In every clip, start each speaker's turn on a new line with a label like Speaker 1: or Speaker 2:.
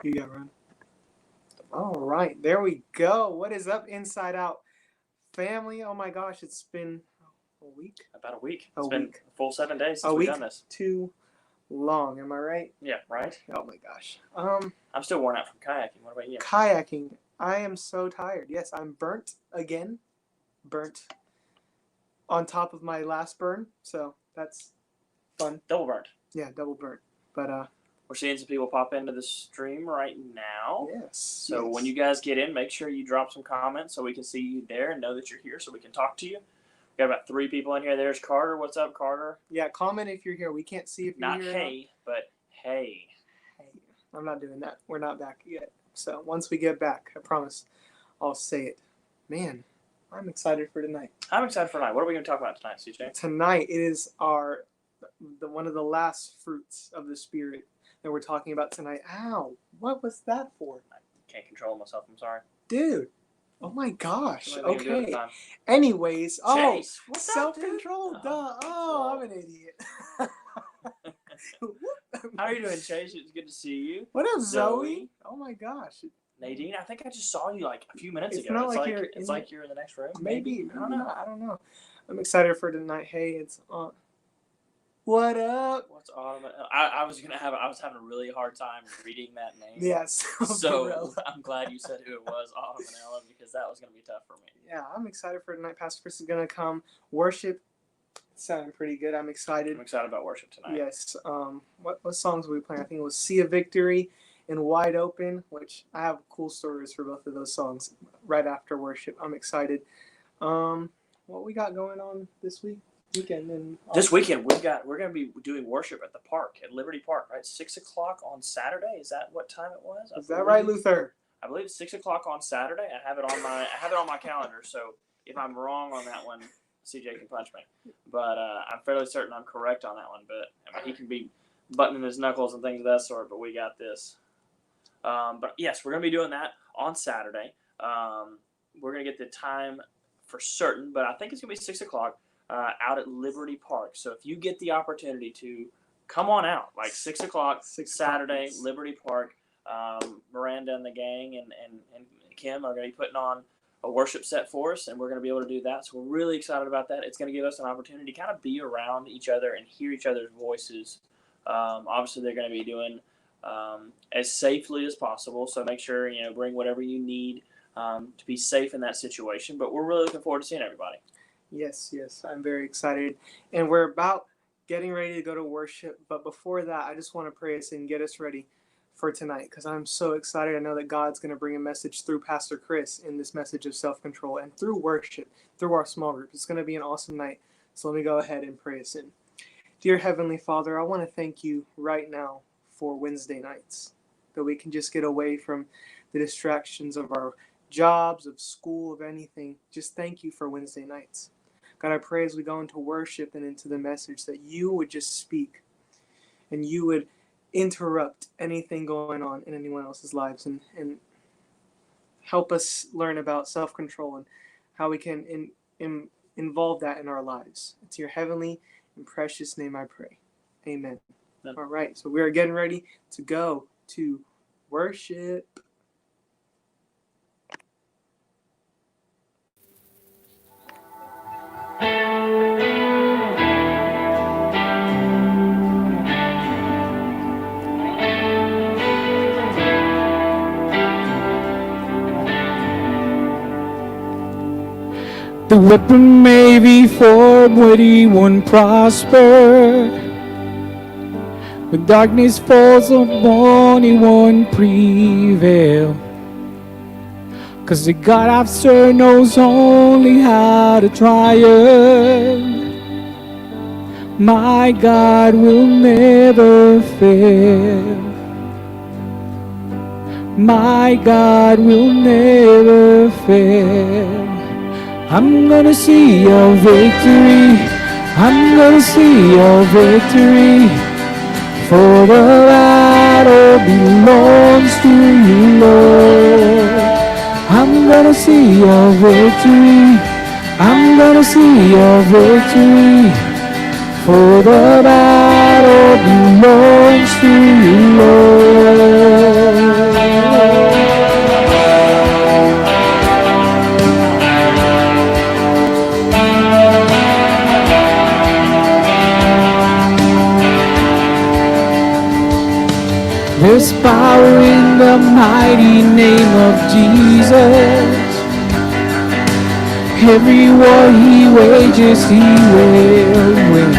Speaker 1: You got run. All right, there we go. What is up, Inside Out family? Oh my gosh, it's been a week.
Speaker 2: About a week.
Speaker 1: A
Speaker 2: It's been
Speaker 1: week.
Speaker 2: a full 7 days since
Speaker 1: A
Speaker 2: we've
Speaker 1: week
Speaker 2: done this.
Speaker 1: too long. Am I right?
Speaker 2: Yeah, right?
Speaker 1: Oh my gosh.
Speaker 2: I'm still worn out from kayaking. What about you?
Speaker 1: Kayaking. I am so tired. Yes, I'm burnt again. Burnt on top of my last burn. So that's fun.
Speaker 2: Double burnt.
Speaker 1: Yeah, double burnt. But
Speaker 2: We're seeing some people pop into the stream right now.
Speaker 1: yes.
Speaker 2: So
Speaker 1: yes.
Speaker 2: when you guys get in, make sure you drop some comments so we can see you there and know that you're here so we can talk to you. We got about 3 people in here. There's Carter. What's up, Carter?
Speaker 1: Yeah, comment if you're here. We can't see if you're
Speaker 2: Not
Speaker 1: here.
Speaker 2: hey, but hey.
Speaker 1: Hey, I'm not doing that. We're not back yet. So once we get back, I promise I'll say it. Man, I'm excited for tonight.
Speaker 2: I'm excited for tonight. What are we going to talk about tonight, CJ?
Speaker 1: Tonight it is one of the last fruits of the Spirit that we're talking about tonight. Ow, what was that for?
Speaker 2: I can't control myself. I'm sorry.
Speaker 1: Dude, oh my gosh.
Speaker 2: What are we gonna do at the
Speaker 1: Okay.
Speaker 2: time?
Speaker 1: Anyways,
Speaker 2: Chase, what's up, dude?
Speaker 1: self-control, duh. Oh, I'm an idiot.
Speaker 2: How are you doing, Chase? It's good to see you.
Speaker 1: What up, Zoe?
Speaker 2: Zoe?
Speaker 1: Oh my gosh.
Speaker 2: Nadine, I think I just saw you like a few minutes
Speaker 1: It's
Speaker 2: ago.
Speaker 1: not
Speaker 2: It's
Speaker 1: like
Speaker 2: like
Speaker 1: you're
Speaker 2: it's
Speaker 1: in
Speaker 2: like you're in the next room.
Speaker 1: Maybe.
Speaker 2: I don't know.
Speaker 1: I don't know. I'm excited for tonight. Hey, it's on. What up?
Speaker 2: What's Autumn? I was having a really hard time reading that name.
Speaker 1: Yes.
Speaker 2: So I'm glad you said who it was, Autumn and Ellen, because that was gonna be tough for me.
Speaker 1: Yeah, I'm excited for tonight. Pastor Chris is gonna come worship. It's sounding pretty good. I'm excited.
Speaker 2: I'm excited about worship tonight.
Speaker 1: Yes. What songs were we playing? I think it was Sea of Victory and Wide Open, which I have cool stories for both of those songs right after worship. I'm excited. What we got going on this weekend? And
Speaker 2: This weekend we're gonna be doing worship at the park at Liberty Park, right? 6 o'clock on Saturday. Is that what time it was?
Speaker 1: Is that right, Luther?
Speaker 2: I believe it's 6 o'clock on Saturday. I have it on my calendar. So if I'm wrong on that one, CJ can punch me. But I'm fairly certain I'm correct on that one. But I mean, he can be buttoning his knuckles and things of that sort. But we got this. But yes, we're gonna be doing that on Saturday. We're gonna get the time for certain, but I think it's gonna be 6 o'clock out at Liberty Park. So if you get the opportunity to come on out, like 6 o'clock Saturday, Liberty Park. Miranda and the gang and Kim are going to be putting on a worship set for us, and we're going to be able to do that. So we're really excited about that. It's going to give us an opportunity to kind of be around each other and hear each other's voices. Obviously, they're going to be doing as safely as possible. So make sure, bring whatever you need to be safe in that situation. But we're really looking forward to seeing everybody.
Speaker 1: Yes, I'm very excited. And we're about getting ready to go to worship. But before that, I just want to pray us and get us ready for tonight, because I'm so excited. I know that God's going to bring a message through Pastor Chris in this message of self-control and through worship, through our small group. It's going to be an awesome night. So let me go ahead and pray us in. Dear Heavenly Father, I want to thank you right now for Wednesday nights, that we can just get away from the distractions of our jobs, of school, of anything. Just thank you for Wednesday nights. God, I pray as we go into worship and into the message that you would just speak and you would interrupt anything going on in anyone else's lives and help us learn about self-control and how we can involve that in our lives. It's your heavenly and precious name I pray. Amen.
Speaker 2: Amen.
Speaker 1: All right, so we are getting ready to go to worship.
Speaker 3: The weapon may be formed, but he won't prosper. When darkness falls upon, he won't prevail. 'Cause the God I've served knows only how to triumph. My God will never fail. My God will never fail. I'm gonna see your victory. I'm gonna see your victory. For the battle belongs to you, Lord. I'm gonna see your victory. I'm gonna see your victory. For the battle belongs to you, Lord. power in the mighty name of Jesus. Every war he wages, he will win.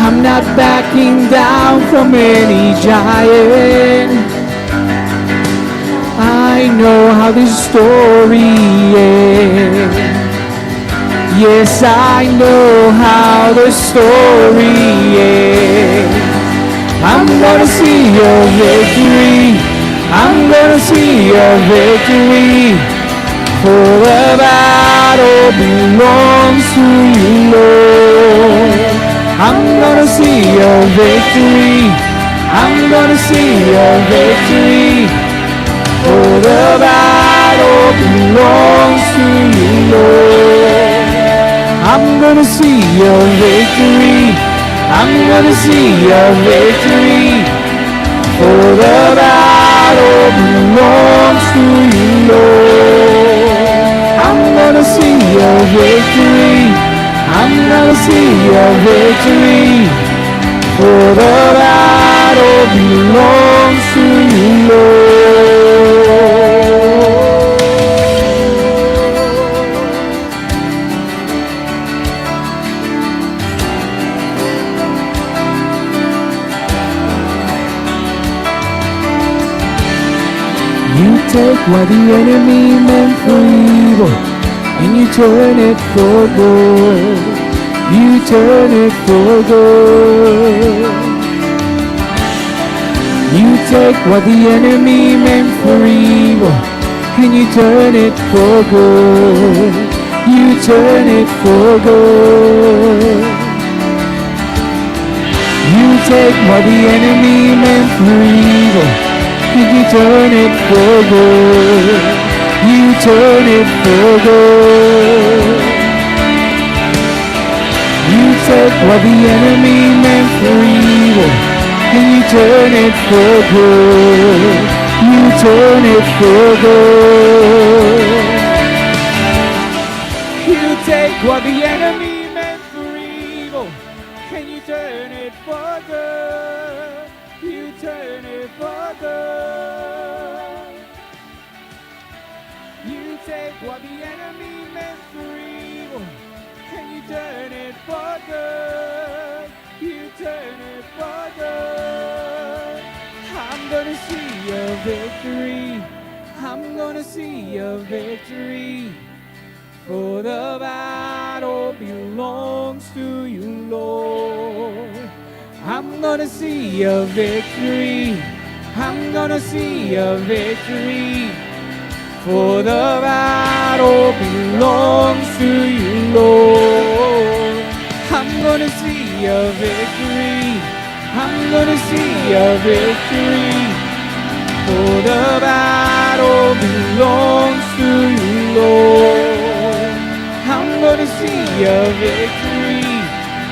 Speaker 3: I'm not backing down from any giant. I know how this story ends. Yes, I know how the story ends. I'm gonna see your victory. I'm gonna see your victory. For the battle belongs to you, Lord. I'm gonna see your victory. I'm gonna see your victory. For the battle belongs to you, Lord. I'm gonna see your victory. I'm gonna see your victory. For the battle belongs to you, Lord. I'm gonna see your victory. I'm gonna see your victory. For the battle belongs to you, Lord. You take what the enemy meant for evil and you turn it for good. You turn it for good. You take what the enemy meant for evil and you turn it for good. You turn it for good. You take what the enemy meant for evil and you turn it for good. You turn it for good. You take what the enemy meant for evil and you turn it for good. You turn it for good. You take what the enemy meant for evil and you turn it for good. You turn it for good. You take what the enemy meant for evil and you turn it for good. You turn it for good. I'm gonna see your victory. I'm gonna see your victory. For the battle belongs to you, Lord. I'm gonna see your victory. I'm gonna see your victory. For the battle belongs to you, Lord. I'm gonna see your victory. I'm gonna see your victory. For the battle belongs to you, Lord. I'm gonna see your victory.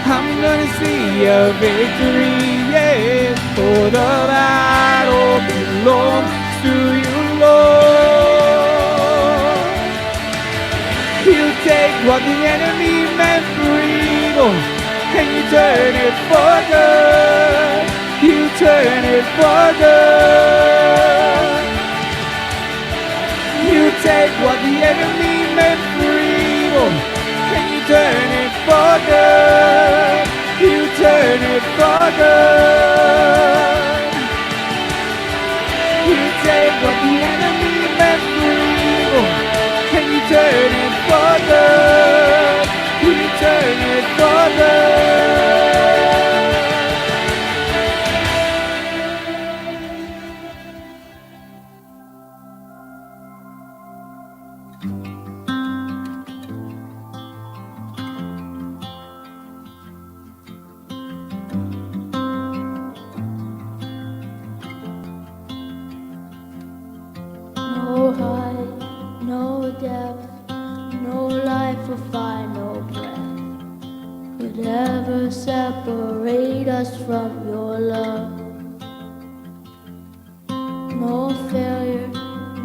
Speaker 3: I'm gonna see your victory, yes. For the battle belongs to you, Lord. You take what the enemy meant for evil and you turn it for good. You turn it for good. You take what the enemy meant for evil and you turn it for good. You turn it for good. You take what the enemy meant for evil and you turn it for good. You turn it for good.
Speaker 4: No height, no depth, no life or final breath could ever separate us from your love. No failure,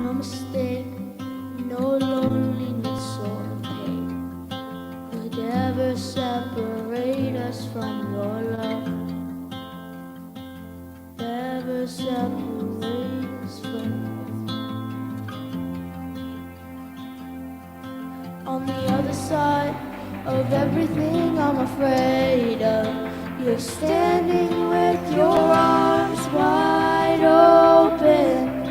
Speaker 4: no mistake, no loneliness or pain could ever separate us from your love. Ever never separate us from you. On the other side of everything I'm afraid of, you're standing with your arms wide open,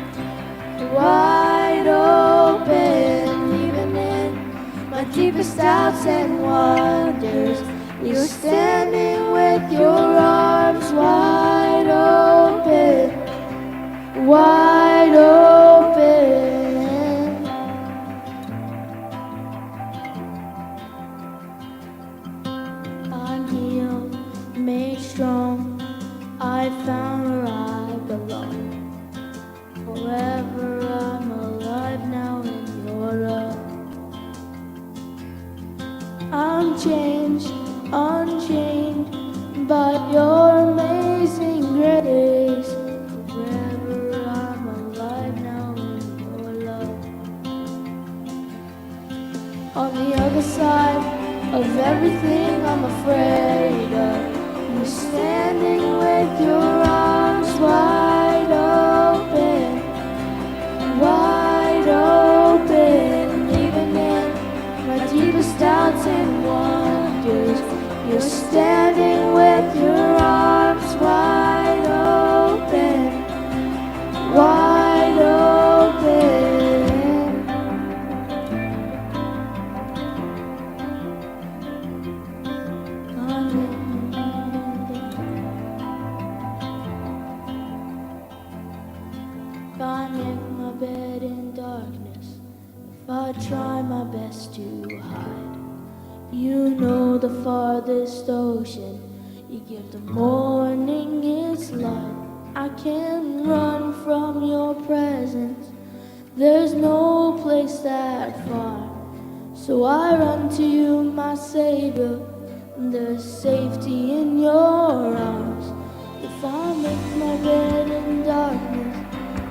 Speaker 4: wide open. Even in my deepest doubts and wonders, you're standing with your arms wide open, wide open. I'm healed, made strong, I found where I belong. Forever I'm alive now in your love. I'm changed, unchained by your amazing grace. Forever I'm alive now in your love. On the other side of everything I'm afraid of, you're standing with your arms wide open, wide open. Even in my deepest doubts and wonders, you're standing with your arms wide open, wide open. If I make my bed in darkness, if I try my best to hide, you know the farthest ocean, you give the morning its light. I can't run from your presence, there's no place that far. So I run to you, my Savior, there's safety in your arms. If I make my bed in darkness,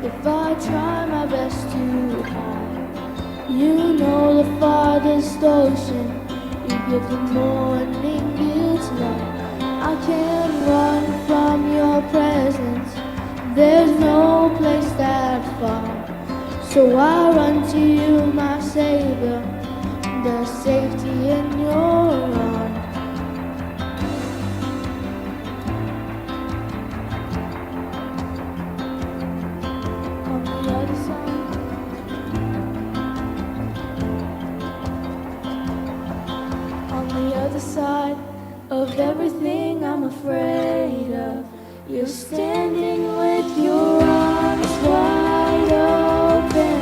Speaker 4: if I try my best to hide, you know the farthest ocean, you give the morning its light. I can't run from your presence, there's no place that far. So I run to you, my Savior, there's safety in your arms. On the other side, on the other side of everything I'm afraid of, you're standing with your arms wide open,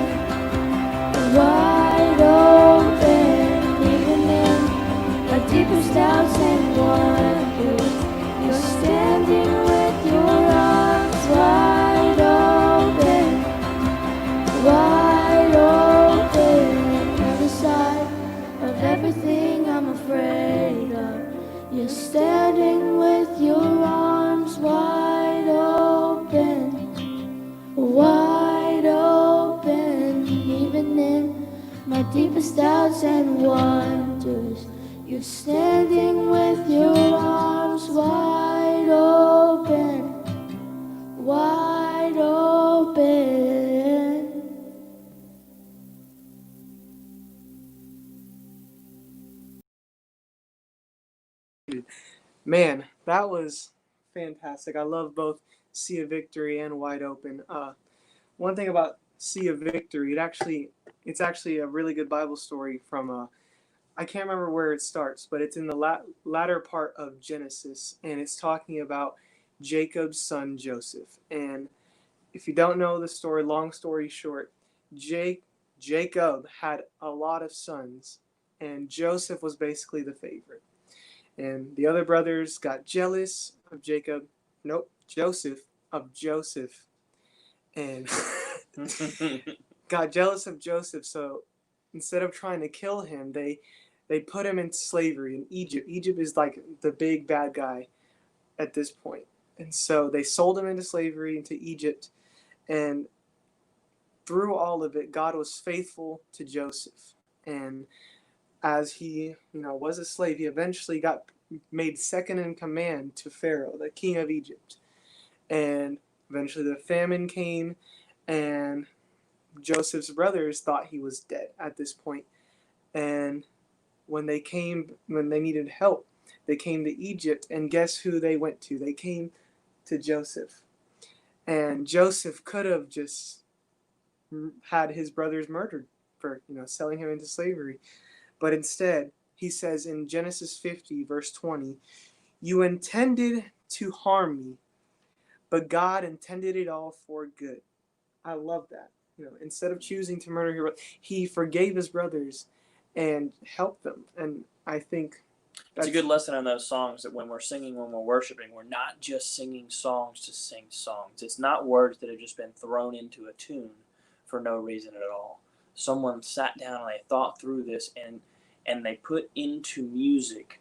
Speaker 4: wide open. Even in my deepest doubts and wonders, you're standing with your arms wide open, wide open. On the other side of everything I'm afraid of, you're standing with your arms wide open, wide open. Even in my deepest doubts and wonders, you're standing with your arms wide open, wide open.
Speaker 1: Man, that was fantastic. I love both Sea of Victory and Wide Open. One thing about Sea of Victory, it's actually a really good Bible story from I can't remember where it starts, but it's in the latter part of Genesis, and it's talking about Jacob's son Joseph. And if you don't know the story, long story short, Jacob had a lot of sons, and Joseph was basically the favorite. And the other brothers got jealous of Joseph, and got jealous of Joseph. So instead of trying to kill him, they put him into slavery in Egypt. Egypt is like the big bad guy at this point. And so they sold him into slavery into Egypt. And through all of it, God was faithful to Joseph. And as he, was a slave, he eventually got made second in command to Pharaoh, the king of Egypt. And Eventually, the famine came, and Joseph's brothers thought he was dead at this point. And when they needed help, they came to Egypt, and guess who they went to? They came to Joseph. And Joseph could have just had his brothers murdered for, selling him into slavery. But instead, he says in Genesis 50, verse 20, "You intended to harm me, but God intended it all for good." I love that. Instead of choosing to murder he forgave his brothers and helped them. And I think
Speaker 2: it's a good lesson in those songs that when we're singing, when we're worshiping, we're not just singing songs to sing songs. It's not words that have just been thrown into a tune for no reason at all. Someone sat down and they thought through this and they put into music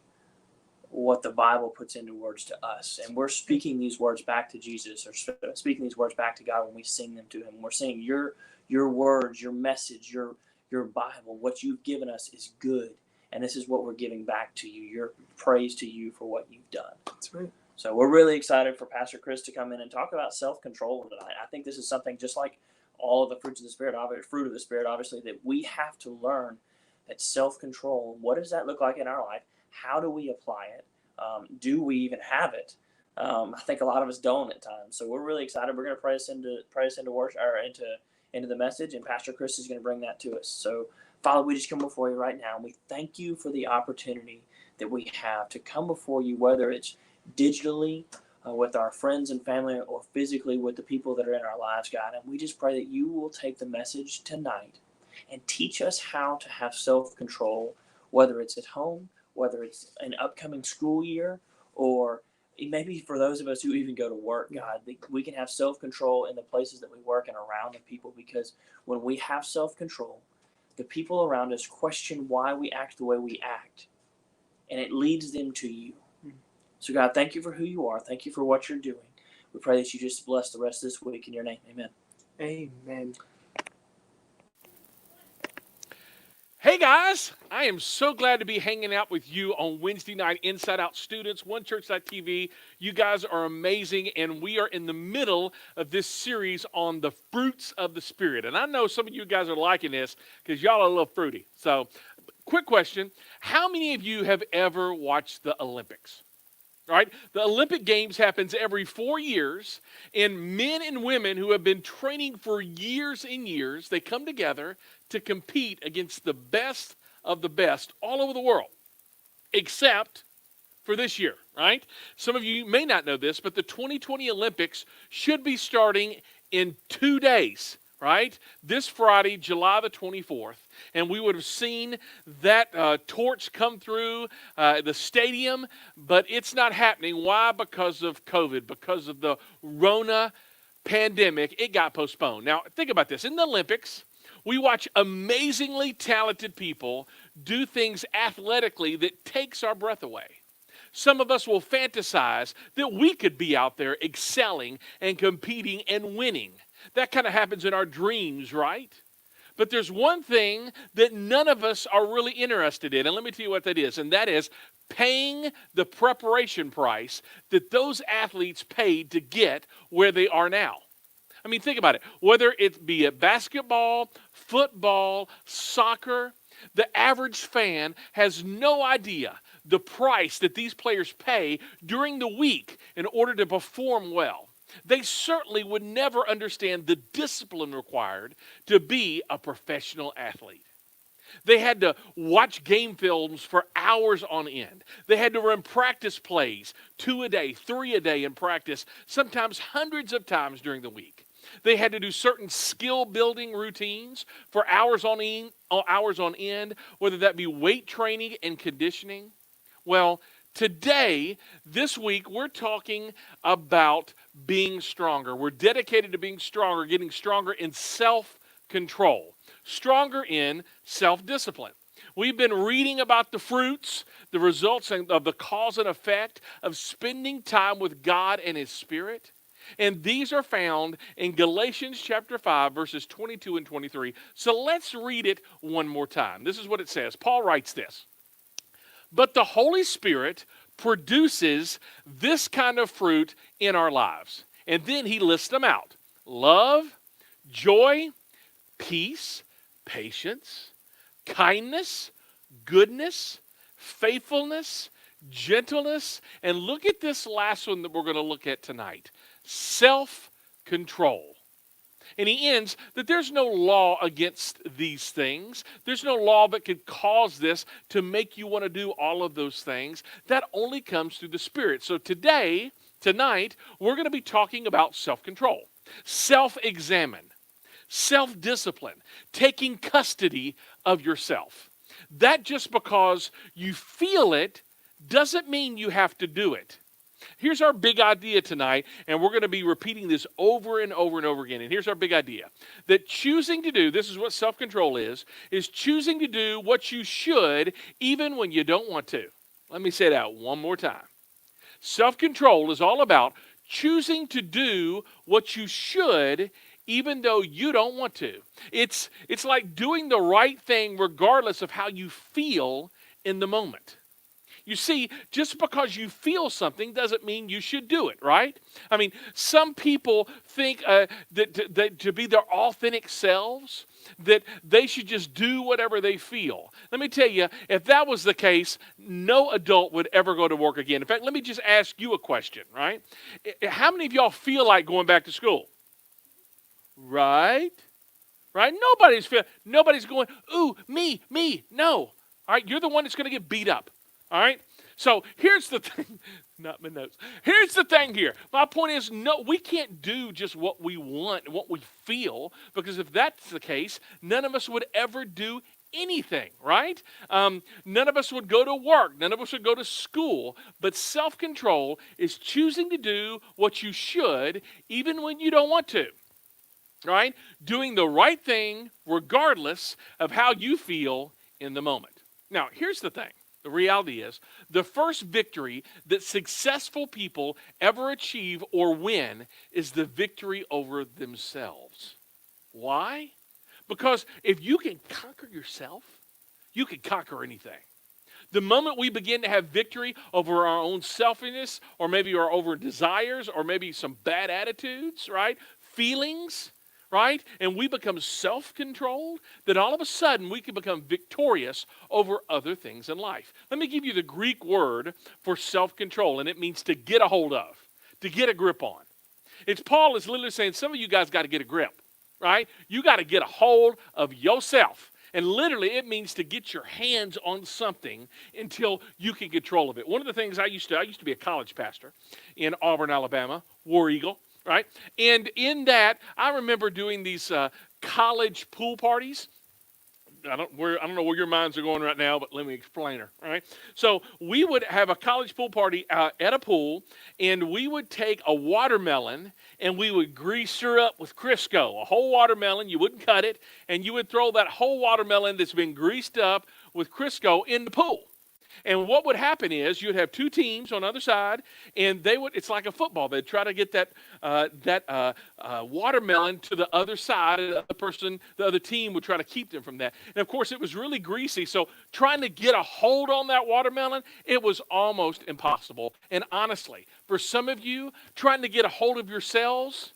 Speaker 2: what the Bible puts into words to us. And we're speaking these words back to Jesus, or speaking these words back to God when we sing them to him. We're saying your words, your message, your Bible, what you've given us is good. And this is what we're giving back to you, your praise to you for what you've done.
Speaker 1: That's right.
Speaker 2: So we're really excited for Pastor Chris to come in and talk about self-control tonight. I think this is something just like all of the fruit of the Spirit, obviously, that we have to learn that self-control, what does that look like in our life? How do we apply it? Do we even have it? I think a lot of us don't at times. So we're really excited. We're going to pray us into worship, or into the message, and Pastor Chris is going to bring that to us. So, Father, we just come before you right now, and we thank you for the opportunity that we have to come before you, whether it's digitally with our friends and family, or physically with the people that are in our lives, God. And we just pray that you will take the message tonight and teach us how to have self-control, whether it's at home, whether it's an upcoming school year, or maybe for those of us who even go to work, God, we can have self-control in the places that we work and around the people, because when we have self-control, the people around us question why we act the way we act, and it leads them to you. So, God, thank you for who you are. Thank you for what you're doing. We pray that you just bless the rest of this week in your name. Amen.
Speaker 1: Amen.
Speaker 5: Hey guys, I am so glad to be hanging out with you on Wednesday night, Inside Out Students, OneChurch.tv. You guys are amazing, and we are in the middle of this series on the fruits of the Spirit. And I know some of you guys are liking this because y'all are a little fruity. So, quick question. How many of you have ever watched the Olympics? Right? The Olympic Games happens every 4 years, and men and women who have been training for years and years, they come together to compete against the best of the best all over the world, except for this year, right? Some of you may not know this, but the 2020 Olympics should be starting in 2 days, right? This Friday, July the 24th. And we would have seen that torch come through the stadium, but it's not happening. Why? Because of COVID, because of the Rona pandemic. It got postponed. Now, think about this. In the Olympics, we watch amazingly talented people do things athletically that takes our breath away. Some of us will fantasize that we could be out there excelling and competing and winning. That kind of happens in our dreams, right? But there's one thing that none of us are really interested in, and let me tell you what that is, and that is paying the preparation price that those athletes paid to get where they are now. I mean, think about it. Whether it be at basketball, football, soccer, the average fan has no idea the price that these players pay during the week in order to perform well. They certainly would never understand the discipline required to be a professional athlete. They had to watch game films for hours on end. They had to run practice plays 2 a day, 3 a day in practice, sometimes hundreds of times during the week. They had to do certain skill-building routines for hours on end, whether that be weight training and conditioning. Well, today, this week, we're talking about being stronger. We're dedicated to being stronger, getting stronger in self-control, stronger in self-discipline. We've been reading about the fruits, the results of the cause and effect of spending time with God and His Spirit. And these are found in Galatians chapter 5, verses 22 and 23. So let's read it one more time. This is what it says. Paul writes this. But the Holy Spirit produces this kind of fruit in our lives. And then he lists them out: love, joy, peace, patience, kindness, goodness, faithfulness, gentleness, and look at this last one that we're going to look at tonight: self-control. And he ends that there's no law against these things. There's no law that could cause this to make you want to do all of those things. That only comes through the Spirit. So tonight, we're going to be talking about self-control, self-examine, self-discipline, taking custody of yourself. That just because you feel it doesn't mean you have to do it. Here's our big idea tonight, and we're going to be repeating this over and over and over again. And here's our big idea: that choosing to do, this is what self-control is choosing to do what you should even when you don't want to. Let me say that one more time. Self-control is all about choosing to do what you should even though you don't want to. It's like doing the right thing regardless of how you feel in the moment. You see, just because you feel something doesn't mean you should do it, right? I mean, some people think that to be their authentic selves, that they should just do whatever they feel. Let me tell you, if that was the case, no adult would ever go to work again. In fact, let me just ask you a question, right? How many of y'all feel like going back to school? Right? Right? Nobody's going, ooh, me, no. All right, you're the one that's going to get beat up. All right? So here's the thing. Not my notes. Here's the thing here. My point is, no, we can't do just what we want and what we feel, because if that's the case, none of us would ever do anything, right? None of us would go to work. None of us would go to school. But self-control is choosing to do what you should even when you don't want to, right? Doing the right thing regardless of how you feel in the moment. Now, here's the thing. The reality is, the first victory that successful people ever achieve or win is the victory over themselves. Why? Because if you can conquer yourself, you can conquer anything. The moment we begin to have victory over our own selfishness, or maybe our over desires, or maybe some bad attitudes, right? Feelings, right? And we become self-controlled, then all of a sudden we can become victorious over other things in life. Let me give you the Greek word for self-control, and it means to get a hold of, to get a grip on. Paul is literally saying, some of you guys got to get a grip, right? You got to get a hold of yourself. And literally it means to get your hands on something until you can control of it. One of the things I used to be a college pastor in Auburn, Alabama, War Eagle. Right? And in that, I remember doing these college pool parties. I don't know where your minds are going right now, but let me explain her. All right. So we would have a college pool party at a pool, and we would take a watermelon and we would grease her up with Crisco, a whole watermelon. You wouldn't cut it, and you would throw that whole watermelon that's been greased up with Crisco in the pool. And what would happen is you'd have two teams on the other side, and it's like a football. They'd try to get that watermelon to the other side, and the other team would try to keep them from that. And of course, it was really greasy, so trying to get a hold on that watermelon, it was almost impossible. And honestly, for some of you, trying to get a hold of yourselves,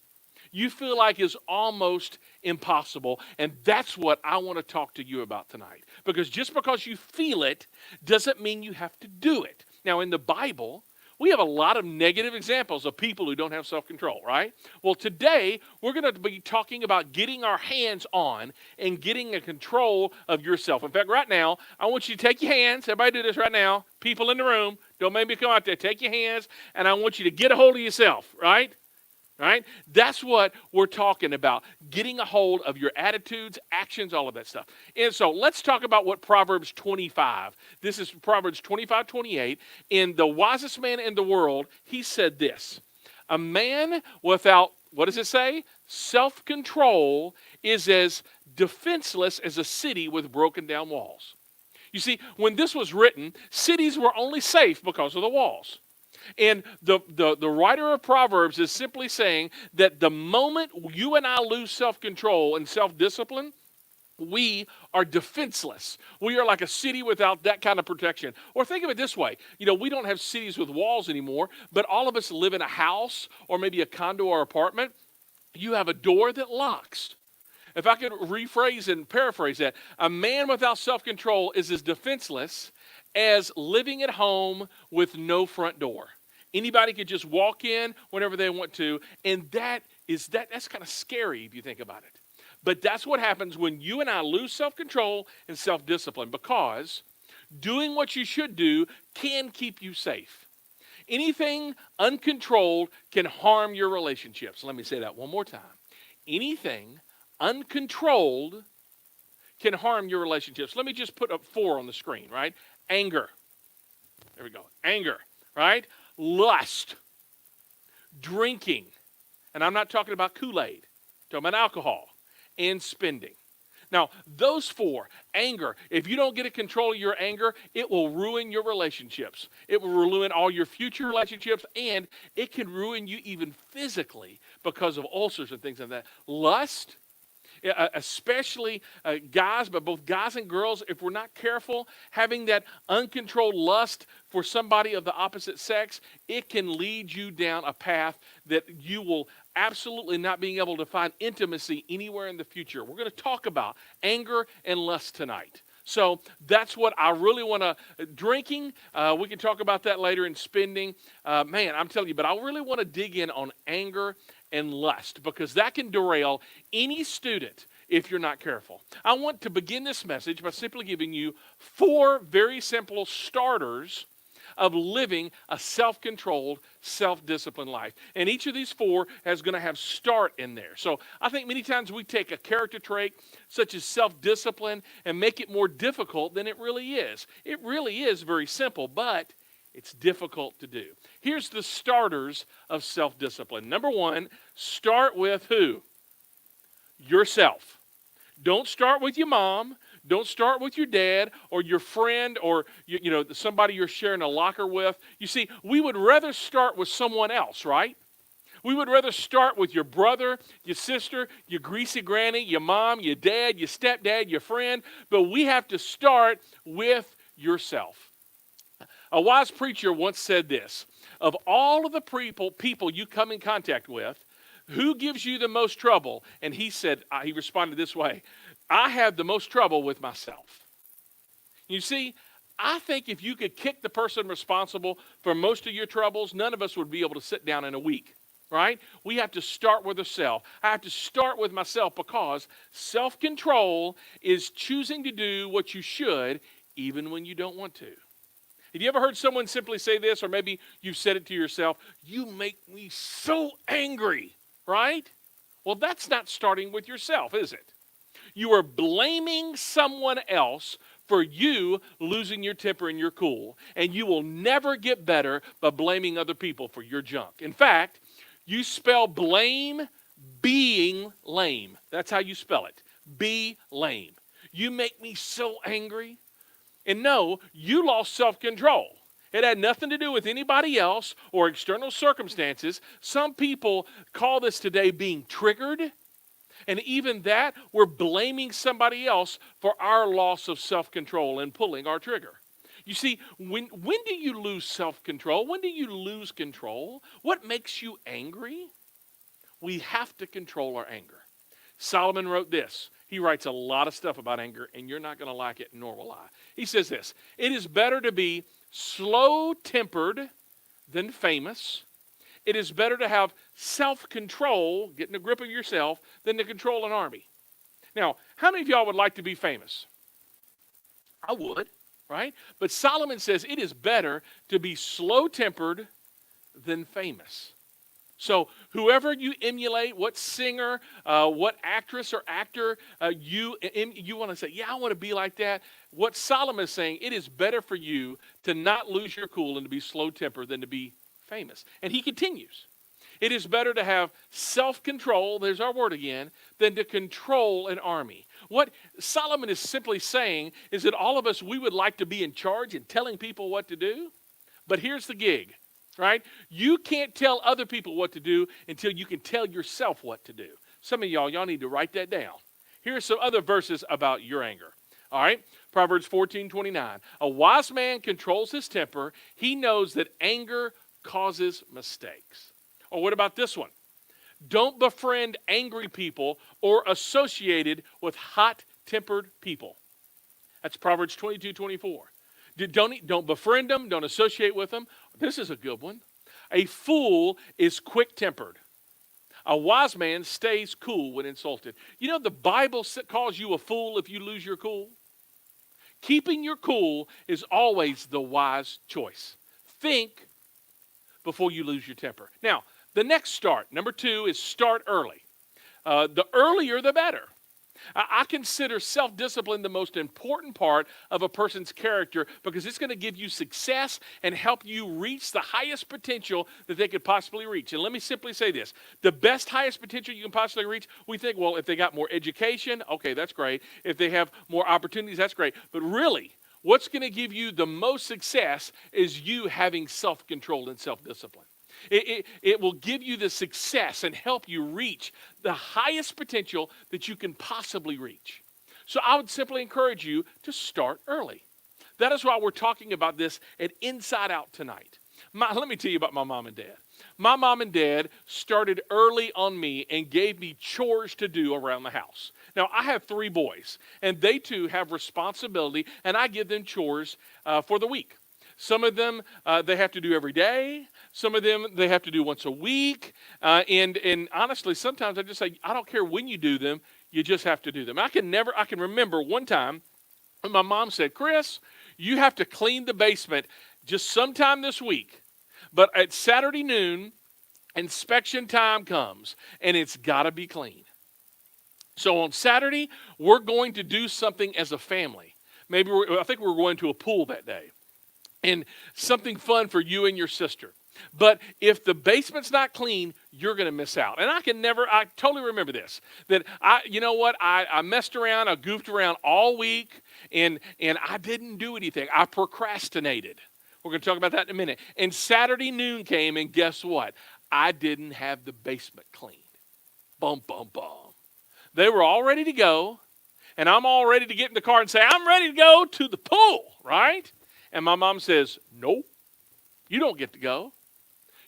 Speaker 5: you feel like is almost impossible. And that's what I want to talk to you about tonight. Because just because you feel it doesn't mean you have to do it. Now, in the Bible, we have a lot of negative examples of people who don't have self-control, right? Well, today, we're going to be talking about getting our hands on and getting a control of yourself. In fact, right now, I want you to take your hands. Everybody do this right now. People in the room, don't make me come out there. Take your hands, and I want you to get a hold of yourself, right? Right? That's what we're talking about, getting a hold of your attitudes, actions, all of that stuff. And so let's talk about what Proverbs 25. This is Proverbs 25:28. In the wisest man in the world, he said this: a man without, what does it say? Self-control is as defenseless as a city with broken down walls. You see, when this was written, cities were only safe because of the walls. And the writer of Proverbs is simply saying that the moment you and I lose self-control and self-discipline, we are defenseless. We are like a city without that kind of protection. Or think of it this way. We don't have cities with walls anymore, but all of us live in a house or maybe a condo or apartment. You have a door that locks. If I could rephrase and paraphrase that, a man without self-control is as defenseless as living at home with no front door. Anybody could just walk in whenever they want to, and that's kind of scary if you think about it. But that's what happens when you and I lose self-control and self-discipline, because doing what you should do can keep you safe. Anything uncontrolled can harm your relationships. Let me say that one more time. Anything uncontrolled can harm your relationships. Let me just put up 4 on the screen, right? Anger. There we go. Anger, right? Lust. Drinking. And I'm not talking about Kool-Aid. I'm talking about alcohol. And spending. Now, those 4, anger, if you don't get a control of your anger, it will ruin your relationships. It will ruin all your future relationships, and it can ruin you even physically because of ulcers and things like that. Lust, especially guys, but both guys and girls, if we're not careful, having that uncontrolled lust for somebody of the opposite sex, it can lead you down a path that you will absolutely not being able to find intimacy anywhere in the future. We're going to talk about anger and lust tonight. So that's what I really want to, drinking, we can talk about that later, and spending. Man, I'm telling you, but I really want to dig in on anger and lust, because that can derail any student if you're not careful. I want to begin this message by simply giving you 4 very simple starters of living a self-controlled, self-disciplined life. And each of these 4 is going to have start in there. So I think many times we take a character trait such as self-discipline and make it more difficult than it really is. It really is very simple, but it's difficult to do. Here's the starters of self-discipline. Number 1, start with who? Yourself. Don't start with your mom. Don't start with your dad or your friend or somebody you're sharing a locker with. You see, we would rather start with someone else, right? We would rather start with your brother, your sister, your greasy granny, your mom, your dad, your stepdad, your friend. But we have to start with yourself. A wise preacher once said this: of all of the people you come in contact with, who gives you the most trouble? And he responded this way: I have the most trouble with myself. You see, I think if you could kick the person responsible for most of your troubles, none of us would be able to sit down in a week, right? We have to start with ourselves. I have to start with myself, because self-control is choosing to do what you should even when you don't want to. Have you ever heard someone simply say this, or maybe you've said it to yourself? You make me so angry, right? Well, that's not starting with yourself, is it? You are blaming someone else for you losing your temper and your cool, and you will never get better by blaming other people for your junk. In fact, you spell blame being lame. That's how you spell it. Be lame. You make me so angry. And no, you lost self-control. It had nothing to do with anybody else or external circumstances. Some people call this today being triggered. And even that, we're blaming somebody else for our loss of self-control and pulling our trigger. You see, when do you lose self-control? When do you lose control? What makes you angry? We have to control our anger. Solomon wrote this. He writes a lot of stuff about anger, and you're not going to like it, nor will I. He says this: it is better to be slow-tempered than famous. It is better to have self-control, getting a grip of yourself, than to control an army. Now, how many of y'all would like to be famous? I would, right? But Solomon says it is better to be slow-tempered than famous. So whoever you emulate, what singer, what actress or actor you want to say, yeah, I want to be like that. What Solomon is saying, it is better for you to not lose your cool and to be slow-tempered than to be famous. And he continues. It is better to have self-control, there's our word again, than to control an army. What Solomon is simply saying is that all of us, we would like to be in charge and telling people what to do. But here's the gig. Right? You can't tell other people what to do until you can tell yourself what to do. Some of y'all need to write that down. Here are some other verses about your anger. All right, Proverbs 14:29. A wise man controls his temper. He knows that anger causes mistakes. Or what about this one? Don't befriend angry people or associated with hot-tempered people. That's Proverbs 22:24. Don't befriend them. Don't associate with them. This is a good one. A fool is quick-tempered. A wise man stays cool when insulted. You know, the Bible calls you a fool if you lose your cool. Keeping your cool is always the wise choice. Think before you lose your temper. Now, the next start, number 2, is start early. The earlier, the better. I consider self-discipline the most important part of a person's character because it's going to give you success and help you reach the highest potential that they could possibly reach. And let me simply say this. The best, highest potential you can possibly reach, we think, well, if they got more education, okay, that's great. If they have more opportunities, that's great. But really, what's going to give you the most success is you having self-control and self-discipline. It will give you the success and help you reach the highest potential that you can possibly reach. So I would simply encourage you to start early. That is why we're talking about this at Inside Out tonight. Let me tell you about my mom and dad. My mom and dad started early on me and gave me chores to do around the house. Now, I have 3 boys, and they too have responsibility, and I give them chores for the week. Some of them they have to do every day. Some of them they have to do once a week. And honestly, sometimes I just say, I don't care when you do them, you just have to do them. I can remember one time when my mom said, Chris, you have to clean the basement just sometime this week. But at Saturday noon, inspection time comes, and it's got to be clean. So on Saturday, we're going to do something as a family. I think we're going to a pool that day. And something fun for you and your sister. But if the basement's not clean, you're going to miss out. And I totally remember this. That I messed around, I goofed around all week, and I didn't do anything. I procrastinated. We're going to talk about that in a minute. And Saturday noon came, and guess what? I didn't have the basement cleaned. Bum, bum, bum. They were all ready to go, and I'm all ready to get in the car and say, I'm ready to go to the pool, right? And my mom says, nope, you don't get to go.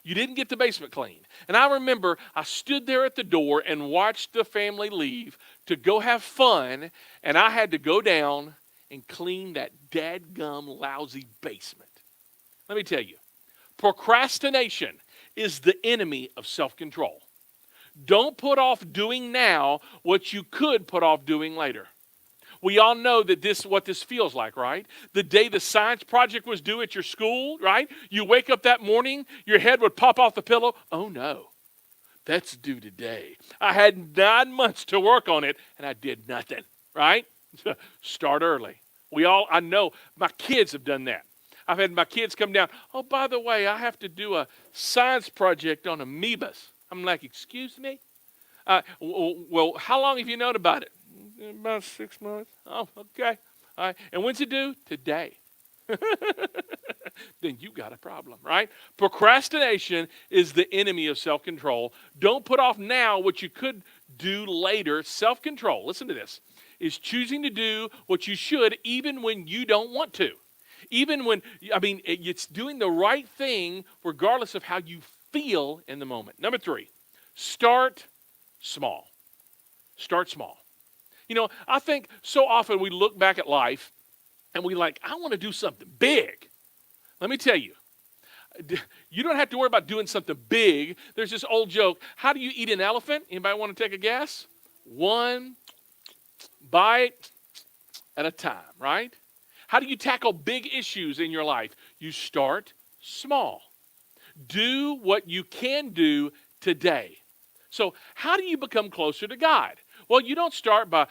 Speaker 5: You didn't get the basement clean. And I remember I stood there at the door and watched the family leave to go have fun, and I had to go down and clean that dadgum lousy basement. Let me tell you, procrastination is the enemy of self-control. Don't put off doing now what you could put off doing later. We all know that what this feels like, right? The day the science project was due at your school, right? You wake up that morning, your head would pop off the pillow. Oh no, that's due today. I had 9 months to work on it and I did nothing, right? Start early. I know my kids have done that. I've had my kids come down. Oh, by the way, I have to do a science project on amoebas. I'm like, excuse me? Well, how long have you known about it? About 6 months. Oh, okay. All right. And when's it due? Today. Then you got a problem, right? Procrastination is the enemy of self-control. Don't put off now what you could do later. Self-control, listen to this, is choosing to do what you should even when you don't want to. It's doing the right thing regardless of how you feel in the moment. Number 3, start small. Start small. You know, I think so often we look back at life and I want to do something big. Let me tell you, you don't have to worry about doing something big. There's this old joke. How do you eat an elephant? Anybody want to take a guess? 1 bite at a time, right? How do you tackle big issues in your life? You start small. Do what you can do today. So how do you become closer to God? Well, you don't start by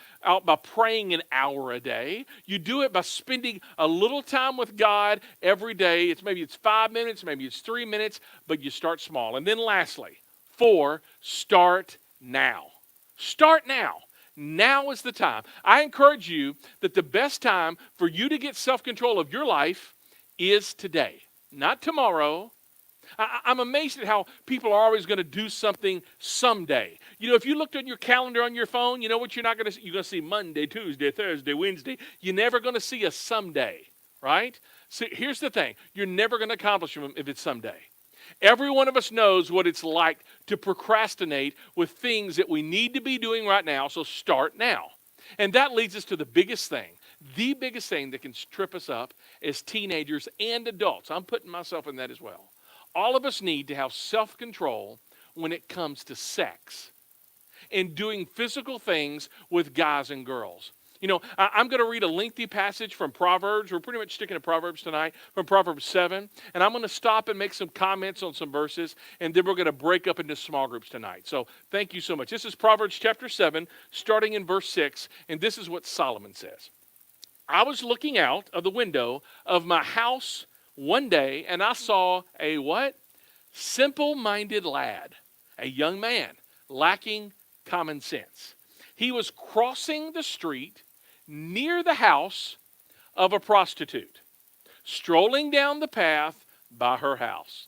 Speaker 5: praying an hour a day. You do it by spending a little time with God every day. Maybe it's 5 minutes, maybe it's 3 minutes, but you start small. And then lastly, 4, start now. Start now. Now is the time. I encourage you that the best time for you to get self-control of your life is today, not tomorrow. I'm amazed at how people are always going to do something someday. You know, if you looked on your calendar on your phone, you know what you're not going to see? You're going to see Monday, Tuesday, Thursday, Wednesday. You're never going to see a someday, right? So here's the thing. You're never going to accomplish them if it's someday. Every one of us knows what it's like to procrastinate with things that we need to be doing right now, so start now. And that leads us to the biggest thing that can trip us up as teenagers and adults. I'm putting myself in that as well. All of us need to have self-control when it comes to sex and doing physical things with guys and girls. You know, I'm going to read a lengthy passage from Proverbs. We're pretty much sticking to Proverbs tonight, from Proverbs 7. And I'm going to stop and make some comments on some verses, and then we're going to break up into small groups tonight. So thank you so much. This is Proverbs chapter 7, starting in verse 6, and this is what Solomon says. I was looking out of the window of my house one day, and I saw a what? Simple-minded lad, a young man, lacking common sense. He was crossing the street near the house of a prostitute, strolling down the path by her house.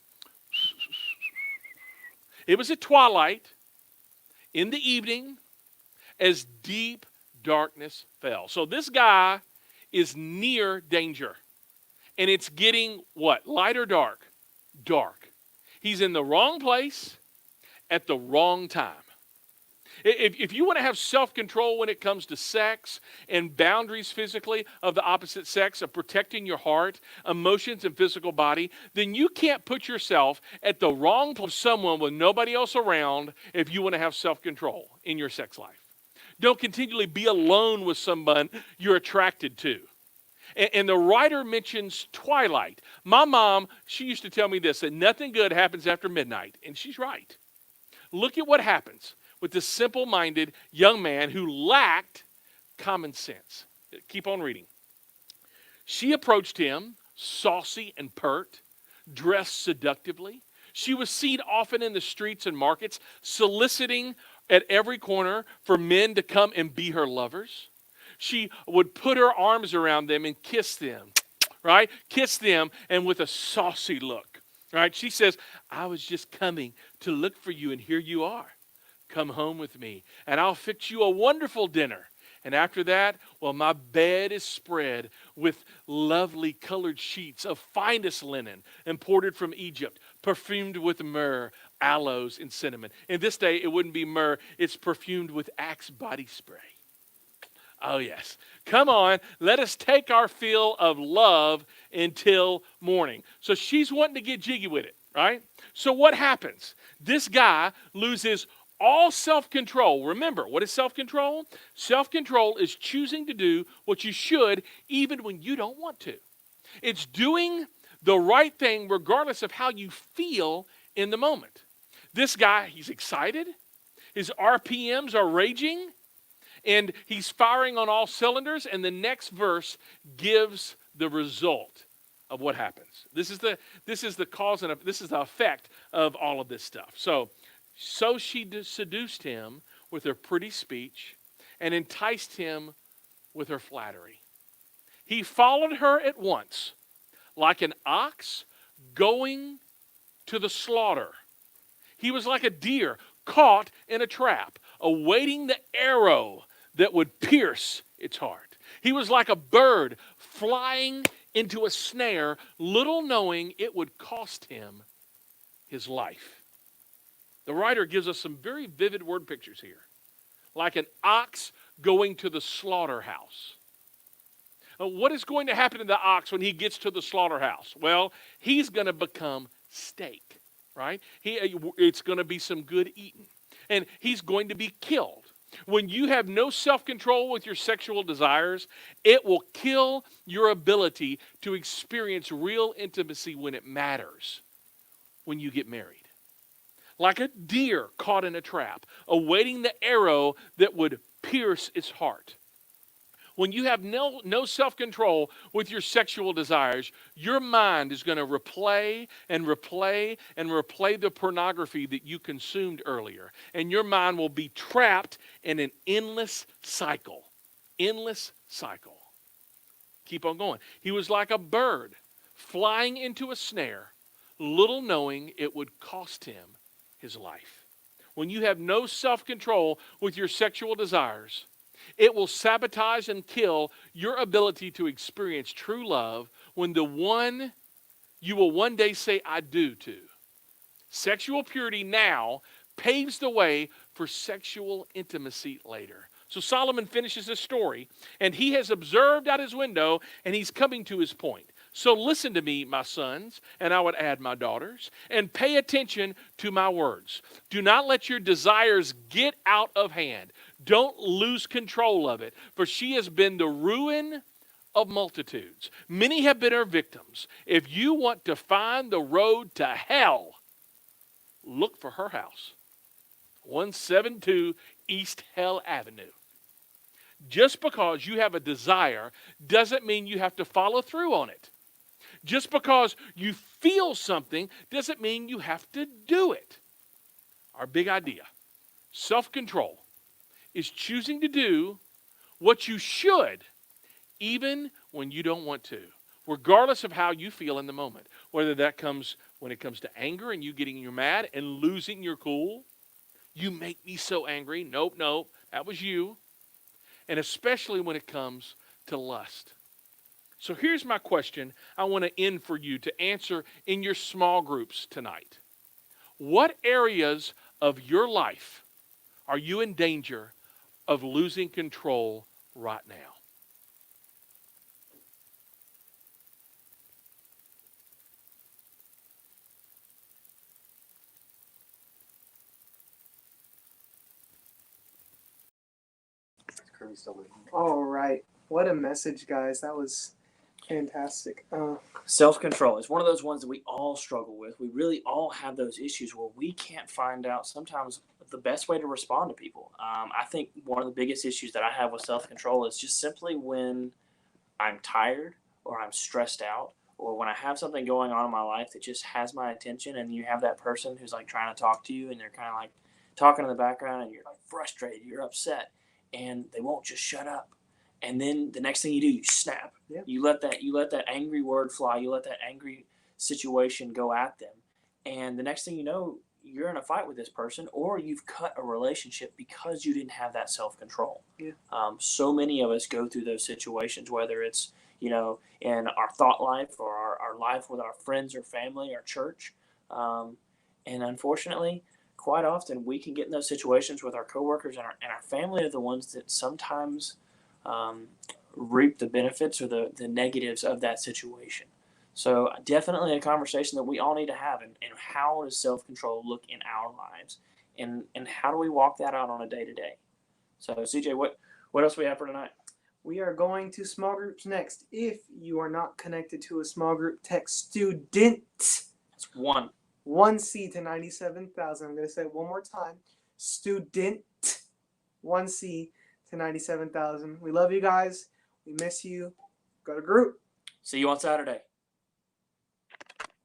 Speaker 5: It was at twilight in the evening as deep darkness fell. So this guy is near danger. And it's getting what? Light or dark? Dark. He's in the wrong place at the wrong time. If you want to have self-control when it comes to sex and boundaries physically of the opposite sex, of protecting your heart, emotions, and physical body, then you can't put yourself at the wrong place with someone with nobody else around if you want to have self-control in your sex life. Don't continually be alone with someone you're attracted to. And the writer mentions twilight. My mom, she used to tell me this, that nothing good happens after midnight. And she's right. Look at what happens with this simple-minded young man who lacked common sense. Keep on reading. She approached him, saucy and pert, dressed seductively. She was seen often in the streets and markets, soliciting at every corner for men to come and be her lovers. She would put her arms around them and kiss them, right? Kiss them, and with a saucy look, right? She says, I was just coming to look for you, and here you are. Come home with me, and I'll fix you a wonderful dinner. And after that, well, my bed is spread with lovely colored sheets of finest linen imported from Egypt, perfumed with myrrh, aloes, and cinnamon. In this day, it wouldn't be myrrh. It's perfumed with Axe body spray. Oh, yes. Come on, let us take our fill of love until morning. So she's wanting to get jiggy with it, right? So what happens? This guy loses all self-control. Remember, what is self-control? Self-control is choosing to do what you should even when you don't want to. It's doing the right thing regardless of how you feel in the moment. This guy, he's excited. His RPMs are raging. And he's firing on all cylinders. And the next verse gives the result of what happens. This is the cause and this is the effect of all of this stuff. So she seduced him with her pretty speech and enticed him with her flattery. He followed her at once, like an ox going to the slaughter. He was like a deer caught in a trap, awaiting the arrow that would pierce its heart. He was like a bird flying into a snare, little knowing it would cost him his life. The writer gives us some very vivid word pictures here. Like an ox going to the slaughterhouse. What is going to happen to the ox when he gets to the slaughterhouse? Well, he's going to become steak, right? It's going to be some good eating. And he's going to be killed. When you have no self-control with your sexual desires, it will kill your ability to experience real intimacy when it matters, when you get married. Like a deer caught in a trap, awaiting the arrow that would pierce its heart. When you have no self-control with your sexual desires, your mind is going to replay and replay and replay the pornography that you consumed earlier. And your mind will be trapped in an endless cycle. Endless cycle. Keep on going. He was like a bird flying into a snare, little knowing it would cost him his life. When you have no self-control with your sexual desires, it will sabotage and kill your ability to experience true love when the one you will one day say I do to. Sexual purity now paves the way for sexual intimacy later. So Solomon finishes his story, and he has observed out his window, and he's coming to his point. So listen to me, my sons, and I would add my daughters, and pay attention to my words. Do not let your desires get out of hand. Don't lose control of it, for she has been the ruin of multitudes. Many have been her victims. If you want to find the road to hell, look for her house. 172 East Hell Avenue. Just because you have a desire doesn't mean you have to follow through on it. Just because you feel something doesn't mean you have to do it. Our big idea, self-control, is choosing to do what you should even when you don't want to, regardless of how you feel in the moment. Whether that comes when it comes to anger and you getting you mad and losing your cool. You make me so angry. Nope, that was you. And especially when it comes to lust. So here's my question I want to end for you to answer in your small groups tonight. What areas of your life are you in danger of losing control right now?
Speaker 1: All right. What a message, guys. That was fantastic.
Speaker 2: Self-control is one of those ones that we all struggle with. We really all have those issues where we can't find out sometimes the best way to respond to people. I think one of the biggest issues that I have with self-control is just simply when I'm tired or I'm stressed out or when I have something going on in my life that just has my attention, and you have that person who's like trying to talk to you and they're kind of like talking in the background and you're like frustrated, you're upset, and they won't just shut up. And then the next thing you do, you snap.
Speaker 1: Yeah.
Speaker 2: You let that angry word fly. You let that angry situation go at them. And the next thing you know, you're in a fight with this person, or you've cut a relationship because you didn't have that self-control.
Speaker 1: Yeah.
Speaker 2: So many of us go through those situations, whether it's, in our thought life or our life with our friends or family or church. And unfortunately, quite often we can get in those situations with our coworkers, and our family are the ones that sometimes reap the benefits or the negatives of that situation. So definitely a conversation that we all need to have, and how does self-control look in our lives, and how do we walk that out on a day-to-day? So CJ, what else we have for tonight?
Speaker 1: We are going to small groups next. If you are not connected to a small group, text student.
Speaker 2: It's one.
Speaker 1: 1C to 97,000. I'm going to say it one more time. Student. 1C to 97,000. We love you guys. We miss you. Go to group.
Speaker 2: See you on Saturday.